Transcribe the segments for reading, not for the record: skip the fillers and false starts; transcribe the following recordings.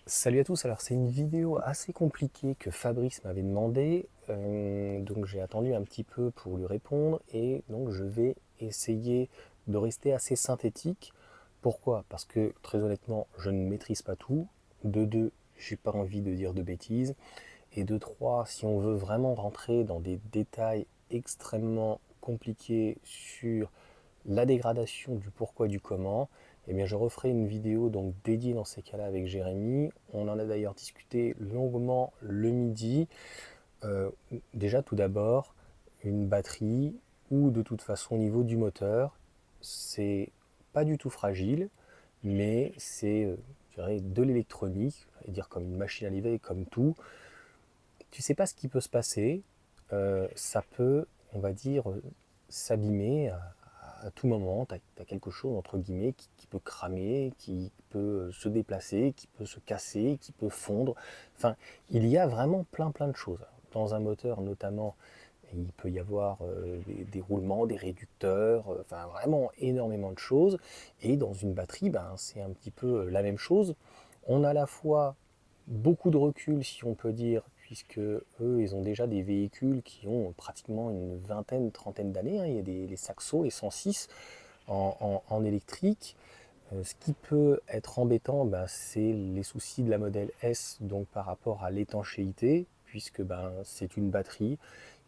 Salut à tous, alors c'est une vidéo assez compliquée que Fabrice m'avait demandé, donc j'ai attendu un petit peu pour lui répondre et donc je vais essayer de rester assez synthétique. Pourquoi? Parce que très honnêtement, je ne maîtrise pas tout. De deux, j'ai pas envie de dire de bêtises. Et de trois, si on veut vraiment rentrer dans des détails extrêmement compliqués sur la dégradation du pourquoi du comment, eh bien je referai une vidéo donc dédiée dans ces cas-là avec Jérémy. On en a d'ailleurs discuté longuement le midi. Euh, Déjà tout d'abord, une batterie ou de toute façon au niveau du moteur, c'est pas du tout fragile, mais c'est je dirais, de l'électronique, et dire comme une machine à laver, comme tout. Tu sais pas ce qui peut se passer, ça peut, on va dire, s'abîmer à tout moment. Tu as quelque chose, entre guillemets, qui peut cramer, qui peut se déplacer, qui peut se casser, qui peut fondre. Enfin, il y a vraiment plein de choses. Dans un moteur, notamment, il peut y avoir des roulements, des réducteurs, enfin vraiment énormément de choses. Et dans une batterie, ben, c'est un petit peu la même chose. On a à la fois beaucoup de recul, si on peut dire, puisque eux, ils ont déjà des véhicules qui ont pratiquement une vingtaine, trentaine d'années, hein. Il y a les Saxo, les 106 en électrique. Ce qui peut être embêtant, ben, c'est les soucis de la modèle S, donc par rapport à l'étanchéité, puisque ben, c'est une batterie,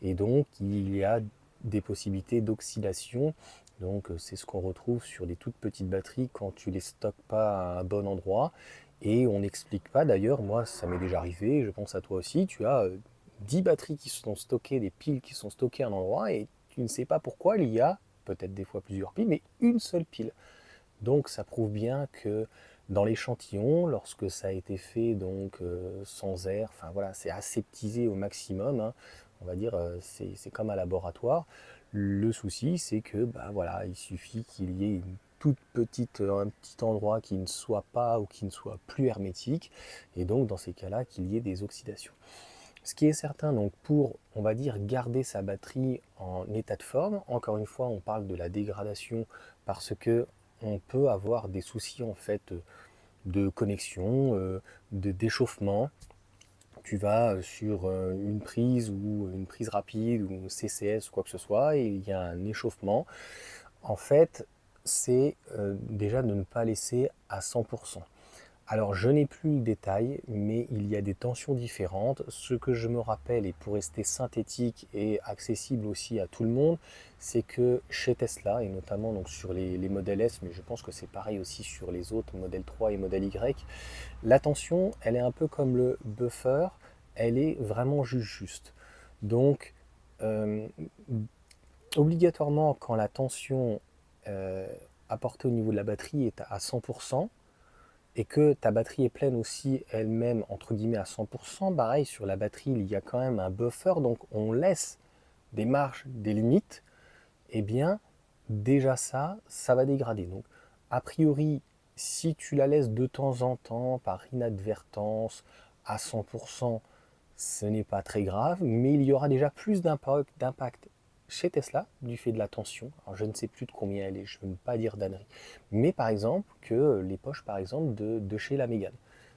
et donc il y a des possibilités d'oxydation. Donc c'est ce qu'on retrouve sur les toutes petites batteries quand tu les stockes pas à un bon endroit. Et on n'explique pas d'ailleurs, moi ça m'est déjà arrivé, je pense à toi aussi, tu as 10 batteries qui sont stockées, des piles qui sont stockées à un endroit, et tu ne sais pas pourquoi il y a, peut-être des fois plusieurs piles, mais une seule pile. Donc ça prouve bien que dans l'échantillon, lorsque ça a été fait donc sans air, enfin voilà, c'est aseptisé au maximum, hein, on va dire, c'est comme un laboratoire. Le souci, c'est que bah voilà, il suffit qu'il y ait une toute petite, un petit endroit qui ne soit pas ou qui ne soit plus hermétique, et donc dans ces cas-là, qu'il y ait des oxydations. Ce qui est certain, donc pour, on va dire, garder sa batterie en état de forme, encore une fois, on parle de la dégradation parce que on peut avoir des soucis en fait de connexion, de d'échauffement. Tu vas sur une prise ou une prise rapide ou CCS ou quoi que ce soit et il y a un échauffement. En fait, c'est déjà de ne pas laisser à 100%. Alors, je n'ai plus le détail, mais il y a des tensions différentes. Ce que je me rappelle, et pour rester synthétique et accessible aussi à tout le monde, c'est que chez Tesla, et notamment donc sur les modèles S, mais je pense que c'est pareil aussi sur les autres, modèle 3 et modèle Y, la tension, elle est un peu comme le buffer, elle est vraiment juste. Donc, euh, obligatoirement, quand la tension euh, apportée au niveau de la batterie est à 100%, et que ta batterie est pleine aussi elle-même, entre guillemets, à 100%, pareil, sur la batterie, il y a quand même un buffer, donc on laisse des marges, des limites, eh bien, déjà ça va dégrader. Donc, a priori, si tu la laisses de temps en temps, par inadvertance, à 100%, ce n'est pas très grave, mais il y aura déjà plus d'impact chez Tesla du fait de la tension. Alors je ne sais plus de combien elle est, je ne veux pas dire d'ânerie. Mais par exemple, que les poches par exemple de chez la Mégane.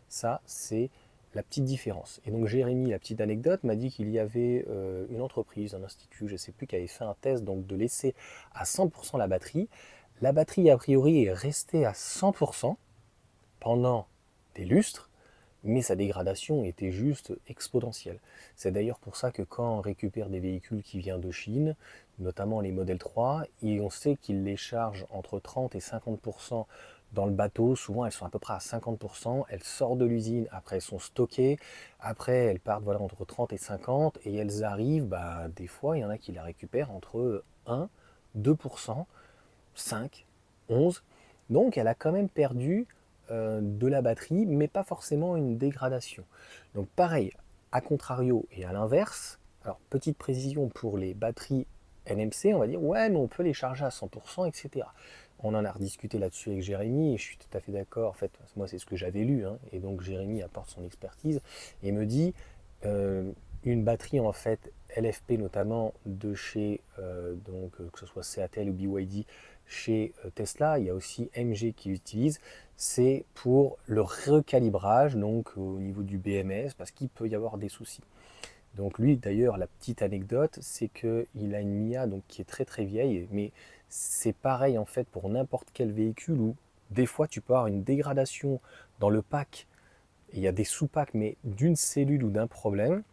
Ça, c'est la petite différence. Et donc Jérémy, la petite anecdote, m'a dit qu'il y avait une entreprise, un institut, je ne sais plus, qui avait fait un test donc de laisser à 100% la batterie. La batterie, a priori, est restée à 100% pendant des lustres, mais sa dégradation était juste exponentielle. C'est d'ailleurs pour ça que quand on récupère des véhicules qui viennent de Chine, notamment les modèles 3, et on sait qu'ils les chargent entre 30 et 50% dans le bateau, souvent elles sont à peu près à 50%, elles sortent de l'usine, après elles sont stockées, après elles partent voilà, entre 30 et 50, et elles arrivent, bah, des fois il y en a qui la récupèrent entre 1, 2%, 5, 11. Donc elle a quand même perdu de la batterie, mais pas forcément une dégradation. Donc pareil, à contrario et à l'inverse, alors petite précision pour les batteries NMC, on va dire ouais mais on peut les charger à 100%, etc. On en a rediscuté là-dessus avec Jérémy et je suis tout à fait d'accord. En fait, moi c'est ce que j'avais lu, hein, et donc Jérémy apporte son expertise et me dit euh, une batterie en fait LFP notamment de chez donc que ce soit CATL ou BYD chez Tesla, il y a aussi MG qui l'utilise. c'est pour le recalibrage, donc au niveau du BMS, parce qu'il peut y avoir des soucis. Donc lui, d'ailleurs, la petite anecdote, c'est qu'il a une Mia donc, qui est très très vieille, mais c'est pareil en fait pour n'importe quel véhicule où des fois tu peux avoir une dégradation dans le pack, il y a des sous-packs, mais d'une cellule ou d'un problème.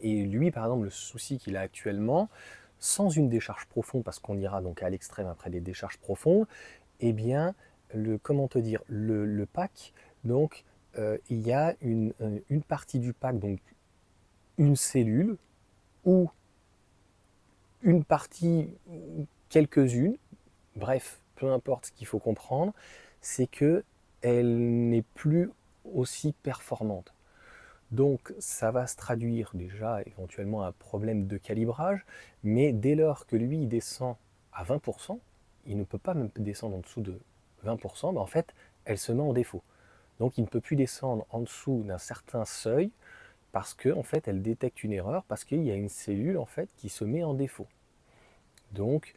Et lui, par exemple, le souci qu'il a actuellement, sans une décharge profonde, parce qu'on ira donc à l'extrême après des décharges profondes, eh bien, comment te dire, le pack, donc il y a une partie du pack, donc une cellule, ou une partie, quelques-unes, bref, peu importe ce qu'il faut comprendre, c'est que elle n'est plus aussi performante. Donc ça va se traduire déjà éventuellement à un problème de calibrage, mais dès lors que lui il descend à 20%, il ne peut pas même descendre en dessous de 20%, en fait elle se met en défaut. Donc il ne peut plus descendre en dessous d'un certain seuil parce que en fait elle détecte une erreur, parce qu'il y a une cellule en fait qui se met en défaut. Donc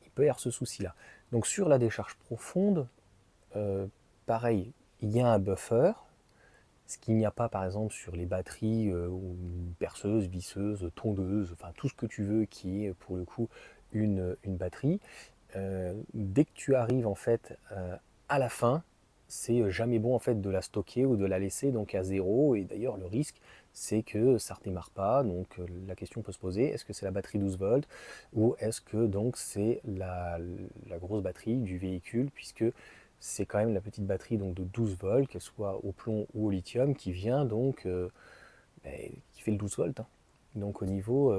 il peut y avoir ce souci-là. Donc sur la décharge profonde, pareil, il y a un buffer, ce qu'il n'y a pas par exemple sur les batteries ou perceuses, visseuses, tondeuses, enfin tout ce que tu veux qui est pour le coup une batterie. Dès que tu arrives en fait à la fin, c'est jamais bon en fait de la stocker ou de la laisser donc à zéro. Et d'ailleurs le risque c'est que ça ne redémarre pas. Donc la question peut se poser, est-ce que c'est la batterie 12 volts ou est-ce que donc c'est la grosse batterie du véhicule, puisque c'est quand même la petite batterie donc de 12 volts, qu'elle soit au plomb ou au lithium, qui vient donc qui fait le 12 volts, hein. Donc au niveau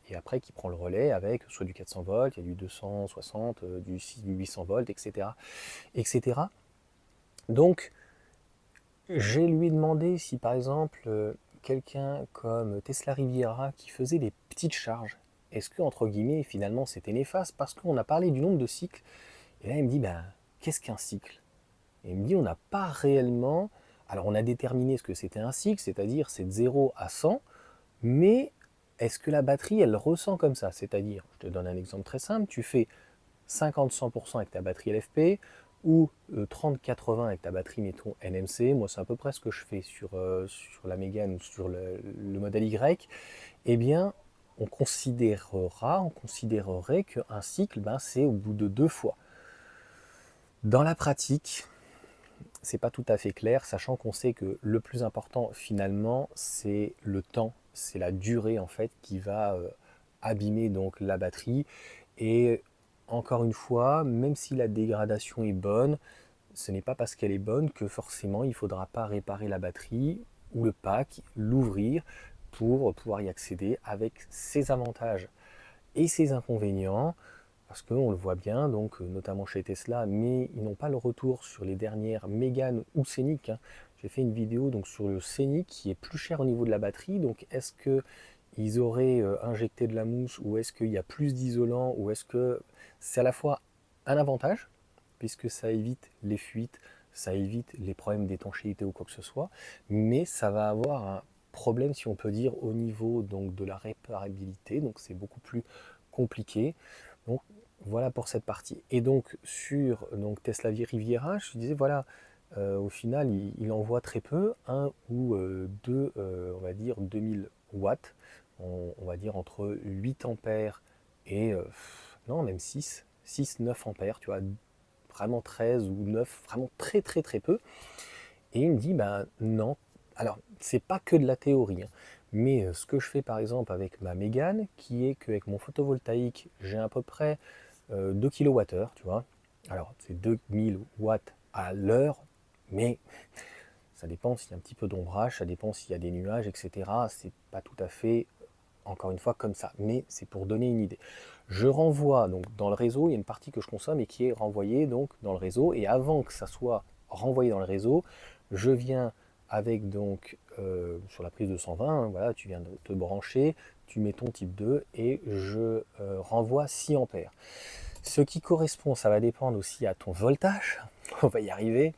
et après qui prend le relais avec soit du 400 volts, il y a du 260, du 800 volts, etc., etc. Donc j'ai lui demandé si par exemple quelqu'un comme Tesla Riviera qui faisait des petites charges, est-ce que entre guillemets finalement c'était néfaste, parce qu'on a parlé du nombre de cycles. Et là il me dit ben qu'est-ce qu'un cycle? Et il me dit on n'a pas réellement, alors on a déterminé ce que c'était un cycle, c'est-à-dire c'est de 0 à 100, mais est-ce que la batterie, elle ressent comme ça? C'est-à-dire, je te donne un exemple très simple, tu fais 50-100% avec ta batterie LFP ou 30-80 avec ta batterie, mettons, NMC. Moi, c'est à peu près ce que je fais sur la Mégane ou sur le modèle Y. Eh bien, on considérerait qu'un cycle, ben, c'est au bout de 2 fois. Dans la pratique, c'est pas tout à fait clair, sachant qu'on sait que le plus important finalement c'est le temps, c'est la durée en fait qui va abîmer donc la batterie. Et encore une fois, même si la dégradation est bonne, ce n'est pas parce qu'elle est bonne que forcément il ne faudra pas réparer la batterie ou le pack, l'ouvrir pour pouvoir y accéder, avec ses avantages et ses inconvénients. Parce qu'on le voit bien, donc, notamment chez Tesla, mais ils n'ont pas le retour sur les dernières Mégane ou Scénic, hein. J'ai fait une vidéo donc, sur le Scénic qui est plus cher au niveau de la batterie. Donc est-ce qu'ils auraient injecté de la mousse, ou est-ce qu'il y a plus d'isolant, ou est-ce que c'est à la fois un avantage, puisque ça évite les fuites, ça évite les problèmes d'étanchéité ou quoi que ce soit, mais ça va avoir un problème, si on peut dire, au niveau donc, de la réparabilité, donc c'est beaucoup plus compliqué. Donc voilà pour cette partie. Et donc sur donc, Tesla Riviera, je te disais, voilà, au final, il envoie très peu, un ou deux, on va dire 2000 watts, on va dire entre 8 ampères et, non, même 6 9 ampères, tu vois, vraiment 13 ou 9, vraiment très très très peu. Et il me dit, ben non, alors c'est pas que de la théorie, hein, mais ce que je fais par exemple avec ma Mégane, qui est qu'avec mon photovoltaïque, j'ai à peu près 2 kWh, tu vois. Alors c'est 2000 watts à l'heure, mais ça dépend s'il y a un petit peu d'ombrage, ça dépend s'il y a des nuages, etc. C'est pas tout à fait, encore une fois, comme ça, mais c'est pour donner une idée. Je renvoie donc dans le réseau, il y a une partie que je consomme et qui est renvoyée donc dans le réseau, et avant que ça soit renvoyé dans le réseau, je viens avec donc sur la prise de 120, hein, voilà, tu viens de te brancher, tu mets ton type 2 et je renvoie 6 ampères. Ce qui correspond, ça va dépendre aussi à ton voltage, on va y arriver.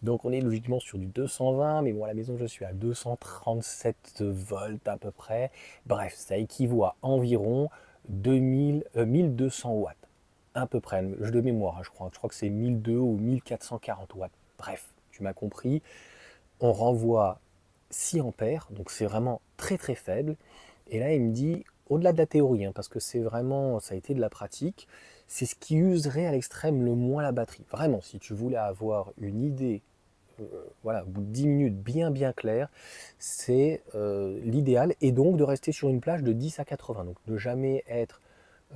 Donc on est logiquement sur du 220, mais bon, à la maison je suis à 237 volts à peu près. Bref, ça équivaut à environ 1200 watts, à peu près, de mémoire, hein, je crois que c'est 1200 ou 1440 watts. Bref, tu m'as compris, on renvoie 6 ampères, donc c'est vraiment très très faible. Et là, il me dit, au-delà de la théorie, hein, parce que c'est vraiment, ça a été de la pratique, c'est ce qui userait à l'extrême le moins la batterie. Vraiment, si tu voulais avoir une idée, voilà, au bout de 10 minutes bien claire, c'est l'idéal. Et donc de rester sur une plage de 10 à 80. Donc de jamais être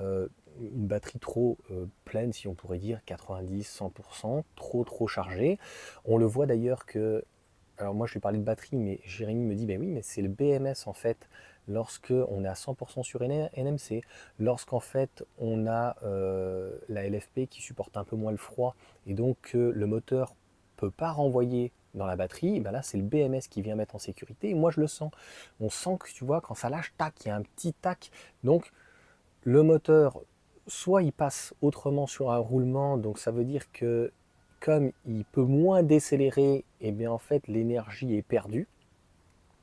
une batterie trop pleine, si on pourrait dire 90-100%, trop chargée. On le voit d'ailleurs que, alors moi je lui parlais de batterie, mais Jérémy me dit, ben oui, mais c'est le BMS en fait, lorsque on est à 100% sur NMC, lorsqu'en fait on a la LFP qui supporte un peu moins le froid, et donc le moteur peut pas renvoyer dans la batterie, ben là c'est le BMS qui vient mettre en sécurité, et moi je le sens. On sent que tu vois, quand ça lâche, tac, il y a un petit tac, donc le moteur, soit il passe autrement sur un roulement, donc ça veut dire que comme il peut moins décélérer, et bien en fait l'énergie est perdue,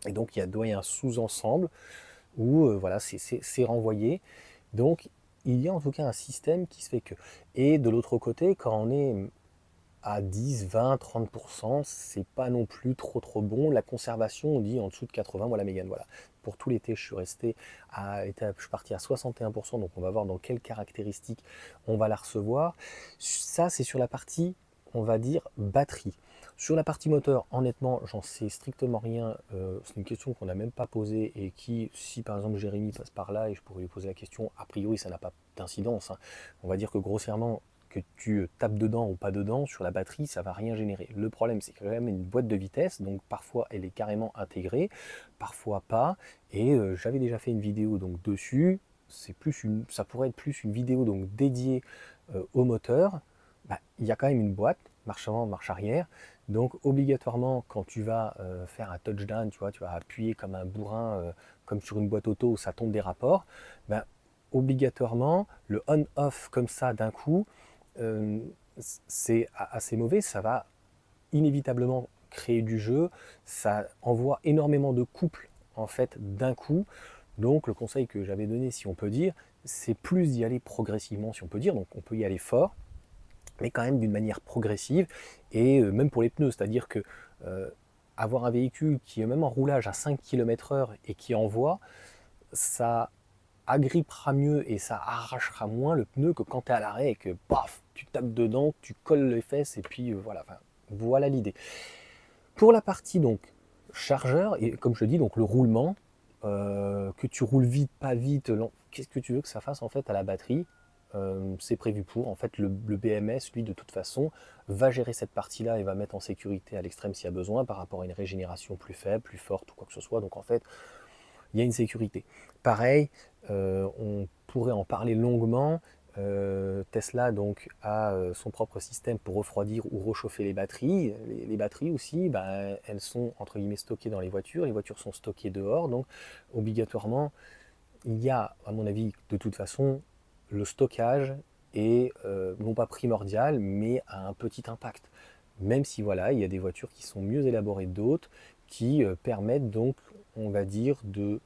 et donc il doit y avoir un sous-ensemble où voilà, c'est renvoyé. Donc il y a en tout cas un système qui se fait que. Et de l'autre côté, quand on est à 10, 20, 30%, c'est pas non plus trop bon. La conservation, on dit en dessous de 80, voilà Mégane, voilà. Pour tout l'été, je suis resté je suis parti à 61%, donc on va voir dans quelles caractéristiques on va la recevoir. Ça, c'est sur la partie, on va dire, batterie. Sur la partie moteur, honnêtement, j'en sais strictement rien. C'est une question qu'on n'a même pas posée et qui, si par exemple Jérémy passe par là et je pourrais lui poser la question, a priori ça n'a pas d'incidence, hein. On va dire que grossièrement, que tu tapes dedans ou pas dedans, sur la batterie, ça va rien générer. Le problème, c'est quand même une boîte de vitesse, donc parfois elle est carrément intégrée, parfois pas. Et j'avais déjà fait une vidéo donc dessus. Ça pourrait être plus une vidéo donc dédiée au moteur. Bah, il y a quand même une boîte, marche avant, marche arrière. Donc obligatoirement, quand tu vas faire un touchdown, tu vois, tu vas appuyer comme un bourrin, comme sur une boîte auto où ça tombe des rapports. Bah, obligatoirement, le on-off comme ça d'un coup, euh, c'est assez mauvais, ça va inévitablement créer du jeu, ça envoie énormément de couples en fait d'un coup. Donc le conseil que j'avais donné, si on peut dire, c'est plus d'y aller progressivement, si on peut dire. Donc on peut y aller fort, mais quand même d'une manière progressive, et même pour les pneus, c'est-à-dire que euh, avoir un véhicule qui est même en roulage à 5 km/h et qui envoie, ça agrippera mieux et ça arrachera moins le pneu que quand tu es à l'arrêt et que paf, tu tapes dedans, tu colles les fesses et puis voilà, enfin, voilà l'idée. Pour la partie donc chargeur, et comme je dis, donc le roulement, que tu roules vite, pas vite, qu'est-ce que tu veux que ça fasse en fait à la batterie? C'est prévu pour. En fait, le BMS, lui, de toute façon, va gérer cette partie-là et va mettre en sécurité à l'extrême s'il y a besoin par rapport à une régénération plus faible, plus forte ou quoi que ce soit. Donc en fait, il y a une sécurité. Pareil, on pourrait en parler longuement. Tesla donc a son propre système pour refroidir ou réchauffer les batteries. Les batteries aussi, bah, elles sont entre guillemets stockées dans les voitures sont stockées dehors, donc obligatoirement il y a, à mon avis, de toute façon, le stockage est non pas primordial, mais a un petit impact. Même si voilà, il y a des voitures qui sont mieux élaborées que d'autres, qui permettent donc, on va dire, de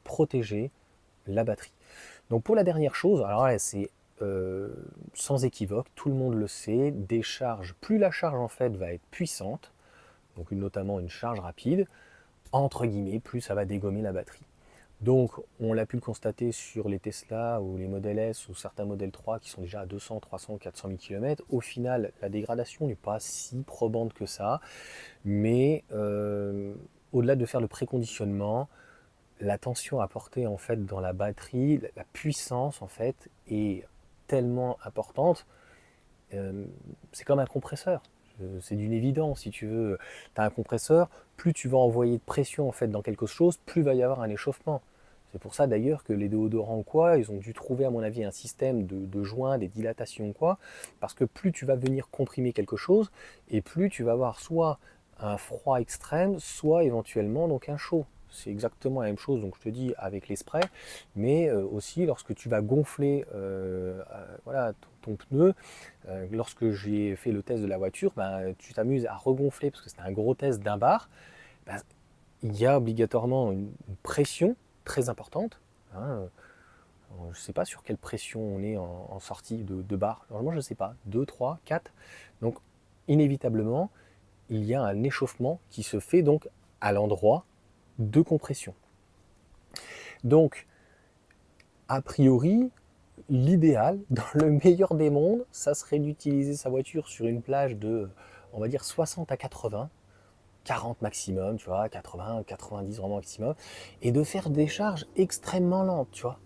protéger la batterie. Donc pour la dernière chose, alors là c'est sans équivoque, tout le monde le sait, des charges, plus la charge en fait va être puissante, donc notamment une charge rapide, entre guillemets, plus ça va dégommer la batterie. Donc, on l'a pu le constater sur les Tesla ou les Model S ou certains Model 3 qui sont déjà à 200, 300, 400 000 km. Au final, la dégradation n'est pas si probante que ça, mais au-delà de faire le préconditionnement, la tension apportée en fait dans la batterie, la puissance en fait est tellement importante. C'est comme un compresseur. C'est d'une évidence, si tu veux, tu as un compresseur, plus tu vas envoyer de pression en fait dans quelque chose, plus il va y avoir un échauffement. C'est pour ça d'ailleurs que les déodorants quoi, ils ont dû trouver à mon avis un système de joints, des dilatations quoi, parce que plus tu vas venir comprimer quelque chose, et plus tu vas avoir soit un froid extrême, soit éventuellement donc un chaud. C'est exactement la même chose, donc je te dis avec les sprays, mais aussi lorsque tu vas gonfler voilà, ton pneu, lorsque j'ai fait le test de la voiture, ben, tu t'amuses à regonfler, parce que c'était un gros test d'un bar, ben, il y a obligatoirement une pression très importante, hein. Je ne sais pas sur quelle pression on est en sortie de bar. Normalement, je ne sais pas. 2, 3, 4. Donc, inévitablement, il y a un échauffement qui se fait donc à l'endroit de compression. Donc, a priori, l'idéal, dans le meilleur des mondes, ça serait d'utiliser sa voiture sur une plage de, on va dire, 60 à 80, 40 maximum, tu vois, 80, 90 vraiment maximum, et de faire des charges extrêmement lentes, tu vois,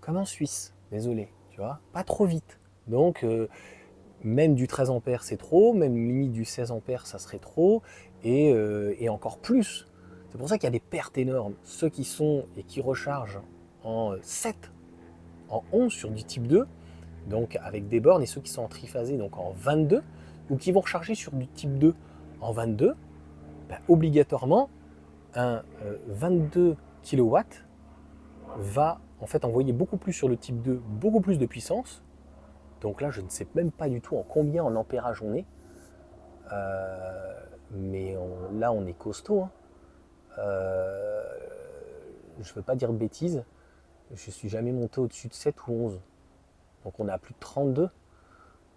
comme en Suisse, désolé, tu vois, pas trop vite. Donc, même du 13 ampères, c'est trop, même limite du 16 ampères, ça serait trop, et encore plus. C'est pour ça qu'il y a des pertes énormes. Ceux qui sont et qui rechargent en 7, en 11 sur du type 2, donc avec des bornes, et ceux qui sont en triphasé, donc en 22, ou qui vont recharger sur du type 2 en 22, ben, obligatoirement, un 22 kW va en fait envoyer beaucoup plus sur le type 2, beaucoup plus de puissance. Donc là, je ne sais même pas du tout en combien en ampérage on est. Mais là, on est costaud. Hein. Je ne veux pas dire de bêtises. Je ne suis jamais monté au-dessus de 7 ou 11. Donc on est à plus de 32.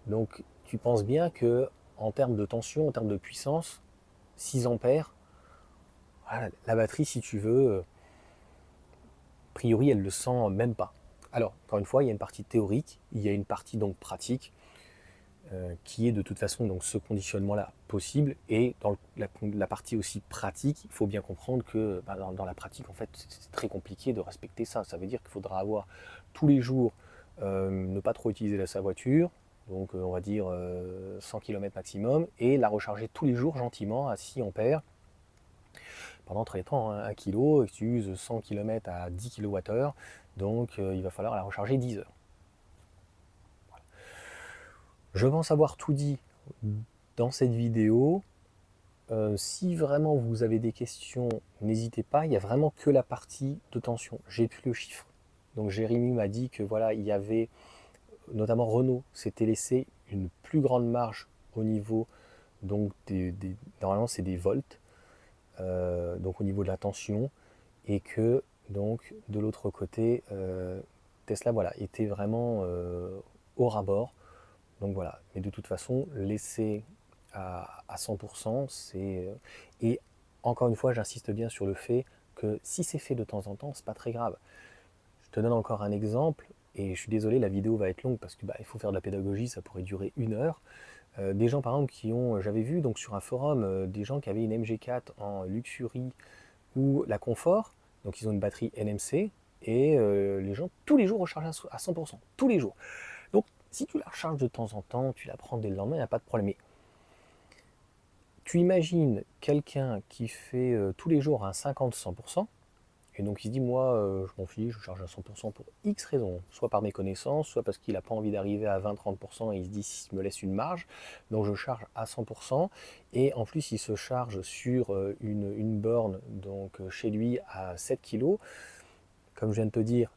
Donc tu penses bien que en termes de tension, en termes de puissance, 6 ampères, voilà, la batterie, si tu veux, a priori, elle ne le sent même pas. Alors, encore une fois, il y a une partie théorique, il y a une partie donc pratique, qui est de toute façon donc ce conditionnement-là possible. Et dans la partie aussi pratique, il faut bien comprendre que dans la pratique, en fait, c'est très compliqué de respecter ça. Ça veut dire qu'il faudra avoir tous les jours, ne pas trop utiliser sa voiture, donc on va dire 100 km maximum, et la recharger tous les jours gentiment à 6 ampères pendant très longtemps, hein, 1 kg, et tu uses 100 km à 10 kWh, donc il va falloir la recharger 10 heures. Je pense avoir tout dit dans cette vidéo. Si vraiment vous avez des questions, n'hésitez pas. Il n'y a vraiment que la partie de tension. J'ai plus le chiffre. Donc Jérémy m'a dit que voilà, il y avait, notamment Renault, s'était laissé une plus grande marge au niveau, donc normalement c'est des volts, donc au niveau de la tension, et que donc de l'autre côté, Tesla voilà, était vraiment au ras-bord. Donc voilà, mais de toute façon, laisser à 100%, c'est... Et encore une fois, j'insiste bien sur le fait que si c'est fait de temps en temps, c'est pas très grave. Je te donne encore un exemple, et je suis désolé, la vidéo va être longue parce que il faut faire de la pédagogie, ça pourrait durer 1 heure. Des gens par exemple qui ont, j'avais vu donc sur un forum, des gens qui avaient une MG4 en Luxury ou la Confort, donc ils ont une batterie NMC, et les gens tous les jours rechargent à 100%, tous les jours. Donc si tu la recharges de temps en temps, tu la prends dès le lendemain, il n'y a pas de problème. Mais tu imagines quelqu'un qui fait tous les jours un 50-100%, et donc il se dit, moi, je m'en fiche, je charge à 100% pour X raisons, soit par méconnaissance, soit parce qu'il n'a pas envie d'arriver à 20-30%, et il se dit, si me laisse une marge, donc je charge à 100%, et en plus il se charge sur une borne, donc chez lui à 7 kg. Comme je viens de te dire,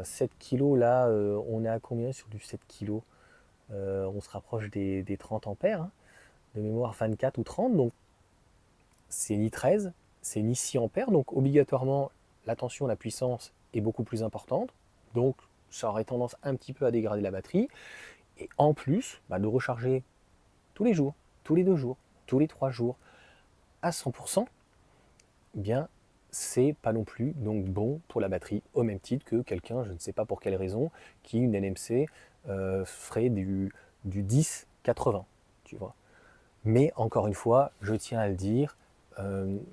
7 kg là, on est à combien sur du 7 kg? On se rapproche des 30 ampères, hein, de mémoire 24 ou 30, donc c'est ni 13, c'est ni 6 ampères, donc obligatoirement la tension, la puissance est beaucoup plus importante, donc ça aurait tendance un petit peu à dégrader la batterie, et en plus de recharger tous les jours, tous les 2 jours, tous les 3 jours à 100%, eh bien c'est pas non plus donc bon pour la batterie, au même titre que quelqu'un, je ne sais pas pour quelle raison, qui une NMC ferait du 10-80, tu vois. Mais encore une fois, je tiens à le dire,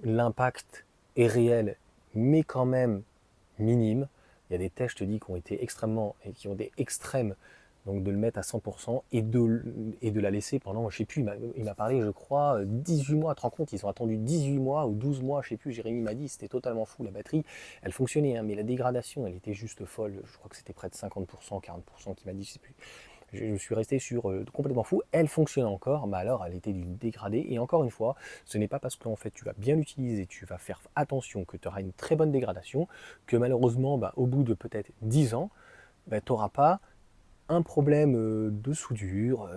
l'impact est réel, mais quand même minime. Il y a des tests, je te dis, qui ont été extrêmement, et qui ont des extrêmes, donc de le mettre à 100% et de la laisser pendant, je sais plus, il m'a parlé, je crois, 18 mois. Tu te rends compte, ils ont attendu 18 mois ou 12 mois, je sais plus, Jérémy m'a dit, c'était totalement fou, la batterie, elle fonctionnait, hein, mais la dégradation, elle était juste folle. Je crois que c'était près de 50%, 40% qui m'a dit, je sais plus. Je suis resté sur complètement fou. Elle fonctionne encore, mais alors elle était d'une dégradée. Et encore une fois, ce n'est pas parce que en fait, tu vas bien l'utiliser, tu vas faire attention, que tu auras une très bonne dégradation, que malheureusement, au bout de peut-être 10 ans, tu n'auras pas un problème de soudure,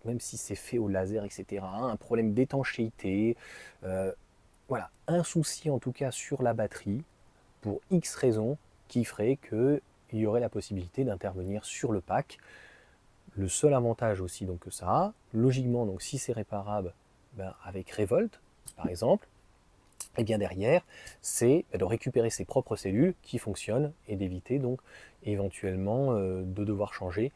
même si c'est fait au laser, etc. Un problème d'étanchéité. Voilà, un souci en tout cas sur la batterie, pour X raisons, qui ferait qu'il y aurait la possibilité d'intervenir sur le pack. Le seul avantage aussi donc, que ça a, logiquement, donc, si c'est réparable, ben, avec Revolt, par exemple, et bien derrière, c'est de récupérer ses propres cellules qui fonctionnent et d'éviter donc éventuellement de devoir changer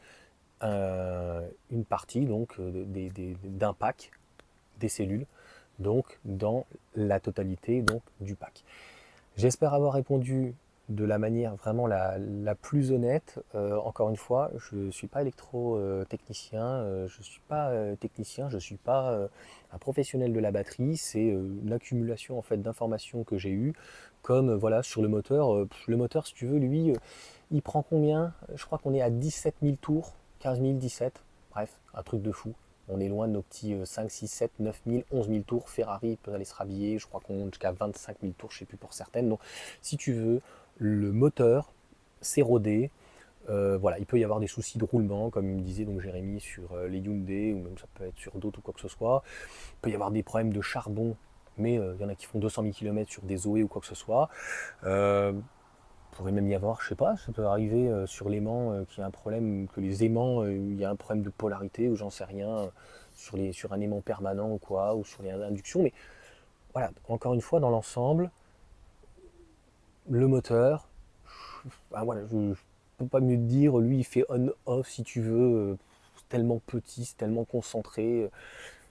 une partie donc d'un pack des cellules donc dans la totalité donc du pack. J'espère avoir répondu de la manière vraiment la plus honnête. Encore une fois, je ne suis pas électro-technicien, je ne suis pas technicien, je ne suis pas un professionnel de la batterie. C'est une accumulation en fait d'informations que j'ai eues, comme voilà sur le moteur. Le moteur, si tu veux, lui, il prend combien? Je crois qu'on est à 17 000 tours, 15 000, 17. Bref, un truc de fou. On est loin de nos petits 5, 6, 7, 9 000, 11 000 tours. Ferrari peut aller se rhabiller. Je crois qu'on monte jusqu'à 25 000 tours, je ne sais plus pour certaines. Donc, si tu veux, le moteur, c'est rodé. Voilà, il peut y avoir des soucis de roulement, comme il me disait donc Jérémy sur les Hyundai, ou même ça peut être sur d'autres ou quoi que ce soit. Il peut y avoir des problèmes de charbon, mais il y en a qui font 200 000 km sur des Zoé ou quoi que ce soit. Pourrait même y avoir, je sais pas, ça peut arriver sur l'aimant qu'il y a un problème, que les aimants, il y a un problème de polarité ou j'en sais rien, sur un aimant permanent ou quoi, ou sur les inductions. Mais voilà, encore une fois, dans l'ensemble, le moteur, voilà, je ne peux pas mieux te dire, lui il fait on-off si tu veux, c'est tellement petit, c'est tellement concentré,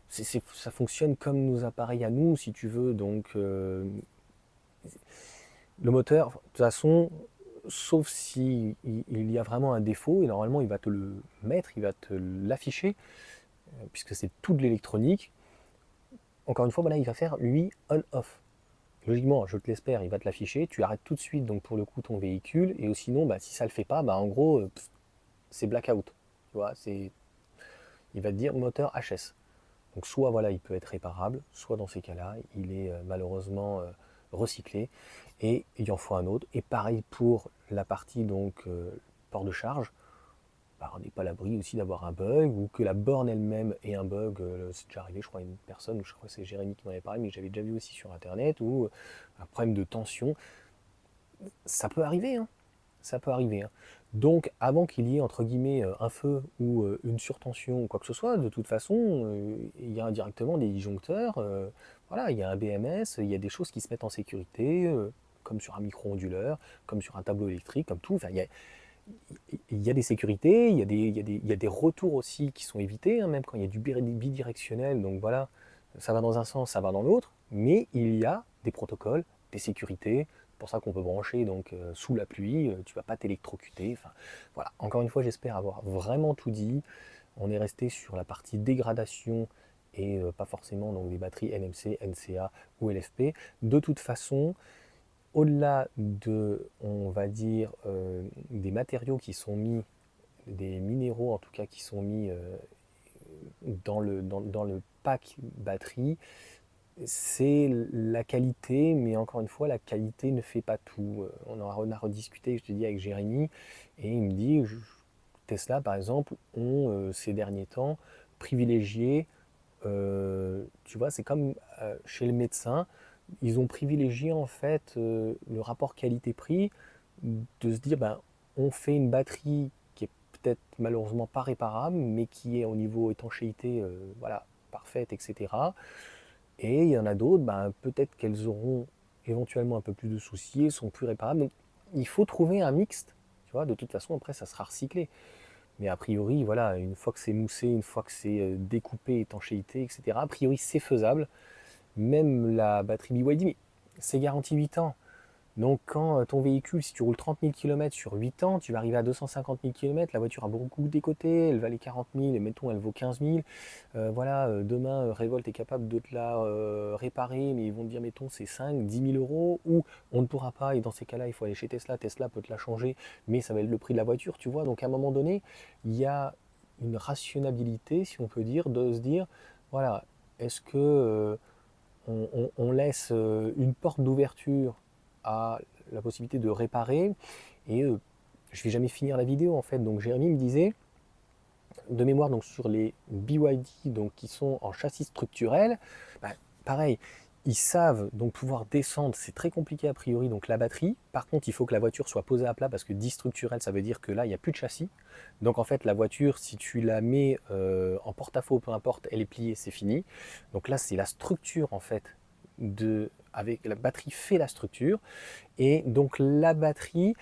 ça fonctionne comme nos appareils à nous si tu veux, donc le moteur, de toute façon, sauf si il y a vraiment un défaut, et normalement il va te le mettre, il va te l'afficher, puisque c'est tout de l'électronique. Encore une fois, voilà, il va faire lui on-off. Logiquement, je te l'espère, il va te l'afficher, tu arrêtes tout de suite donc pour le coup ton véhicule, et sinon, bah, si ça le fait pas, bah, en gros, c'est blackout. Tu vois, il va te dire moteur HS. Donc soit voilà, il peut être réparable, soit dans ces cas-là, il est malheureusement recyclé et il en faut un autre. Et pareil pour la partie donc port de charge, bah, on n'est pas à l'abri aussi d'avoir un bug ou que la borne elle-même ait un bug. C'est déjà arrivé, je crois, à une personne, je crois que c'est Jérémy qui m'en avait parlé, mais j'avais déjà vu aussi sur internet, ou un problème de tension. Ça peut arriver, hein. Ça peut arriver, hein. Donc, avant qu'il y ait, entre guillemets, un feu ou une surtension ou quoi que ce soit, de toute façon, il y a indirectement des disjoncteurs, voilà, il y a un BMS, il y a des choses qui se mettent en sécurité, comme sur un micro-onduleur, comme sur un tableau électrique, comme tout. Enfin, il y a des sécurités, il y a des retours aussi qui sont évités, hein, même quand il y a du bidirectionnel. Donc voilà, ça va dans un sens, ça va dans l'autre, mais il y a des protocoles, des sécurités. C'est pour ça qu'on peut brancher donc sous la pluie, tu ne vas pas t'électrocuter. Enfin, voilà. Encore une fois, j'espère avoir vraiment tout dit. On est resté sur la partie dégradation et pas forcément donc des batteries NMC, NCA ou LFP. De toute façon, au-delà de, on va dire, des matériaux qui sont mis, des minéraux en tout cas qui sont mis dans le pack batterie, c'est la qualité, mais encore une fois, la qualité ne fait pas tout. On a rediscuté, je te dis, avec Jérémy, et il me dit, Tesla par exemple, ont ces derniers temps privilégié, tu vois, c'est comme chez le médecin, ils ont privilégié en fait le rapport qualité-prix, de se dire ben, on fait une batterie qui est peut-être malheureusement pas réparable, mais qui est au niveau étanchéité voilà, parfaite, etc. Et il y en a d'autres, ben, peut-être qu'elles auront éventuellement un peu plus de soucis, sont plus réparables. Donc il faut trouver un mixte. Tu vois, de toute façon, après, ça sera recyclé. Mais a priori, voilà, une fois que c'est moussé, une fois que c'est découpé, étanchéité, etc., a priori, c'est faisable. Même la batterie BYD, mais c'est garanti 8 ans. Donc quand ton véhicule, si tu roules 30 000 km sur 8 ans, tu vas arriver à 250 000 km, la voiture a beaucoup décoté, elle valait 40 000, et mettons elle vaut 15 000. Voilà, demain Revolt est capable de te la réparer, mais ils vont te dire mettons c'est 5, 10 000 euros, ou on ne pourra pas, et dans ces cas-là il faut aller chez Tesla, Tesla peut te la changer, mais ça va être le prix de la voiture, tu vois. Donc à un moment donné, il y a une rationalité, si on peut dire, de se dire, voilà, est-ce que on laisse une porte d'ouverture à la possibilité de réparer, et je vais jamais finir la vidéo en fait. Donc Jérémy me disait de mémoire donc sur les BYD donc qui sont en châssis structurel, bah, pareil, Ils savent donc pouvoir descendre, c'est très compliqué a priori, donc la batterie. Par contre, il faut que la voiture soit posée à plat parce que dit structurel, ça veut dire que là, il n'y a plus de châssis. Donc en fait, la voiture, si tu la mets en porte-à-faux, peu importe, elle est pliée, c'est fini. Donc là, c'est la structure en fait, avec la batterie fait la structure. Et donc la batterie,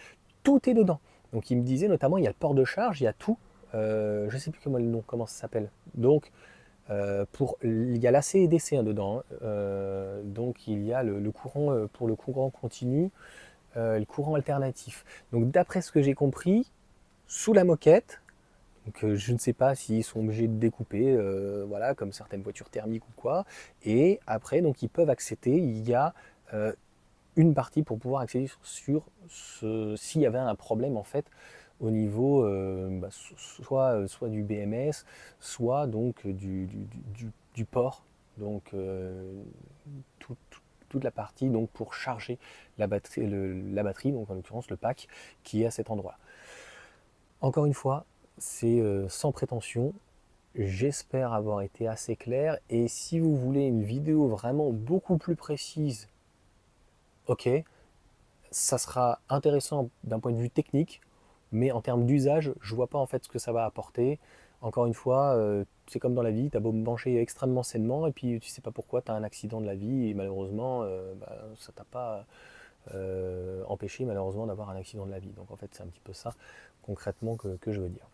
tout est dedans. Donc il me disait notamment, il y a le port de charge, il y a tout. Je ne sais plus comment le nom, comment ça s'appelle. Donc il y a l'AC et DC dedans, hein. Donc il y a le courant pour le courant continu, le courant alternatif. Donc d'après ce que j'ai compris, sous la moquette, donc, je ne sais pas s'ils sont obligés de découper, voilà, comme certaines voitures thermiques ou quoi. Et après, donc ils peuvent accéder. Il y a une partie pour pouvoir accéder sur s'il y avait un problème en fait au niveau soit du BMS, soit donc du port, donc tout- tout- toute la partie donc pour charger la batterie, donc en l'occurrence le pack qui est à cet endroit. Encore une fois, c'est sans prétention. J'espère avoir été assez clair et si vous voulez une vidéo vraiment beaucoup plus précise, ok, ça sera intéressant d'un point de vue technique, mais en termes d'usage, je vois pas en fait ce que ça va apporter. Encore une fois, c'est comme dans la vie, tu as beau manger extrêmement sainement et puis tu sais pas pourquoi tu as un accident de la vie et malheureusement, ça t'a pas empêché malheureusement d'avoir un accident de la vie. Donc en fait, c'est un petit peu ça concrètement que je veux dire.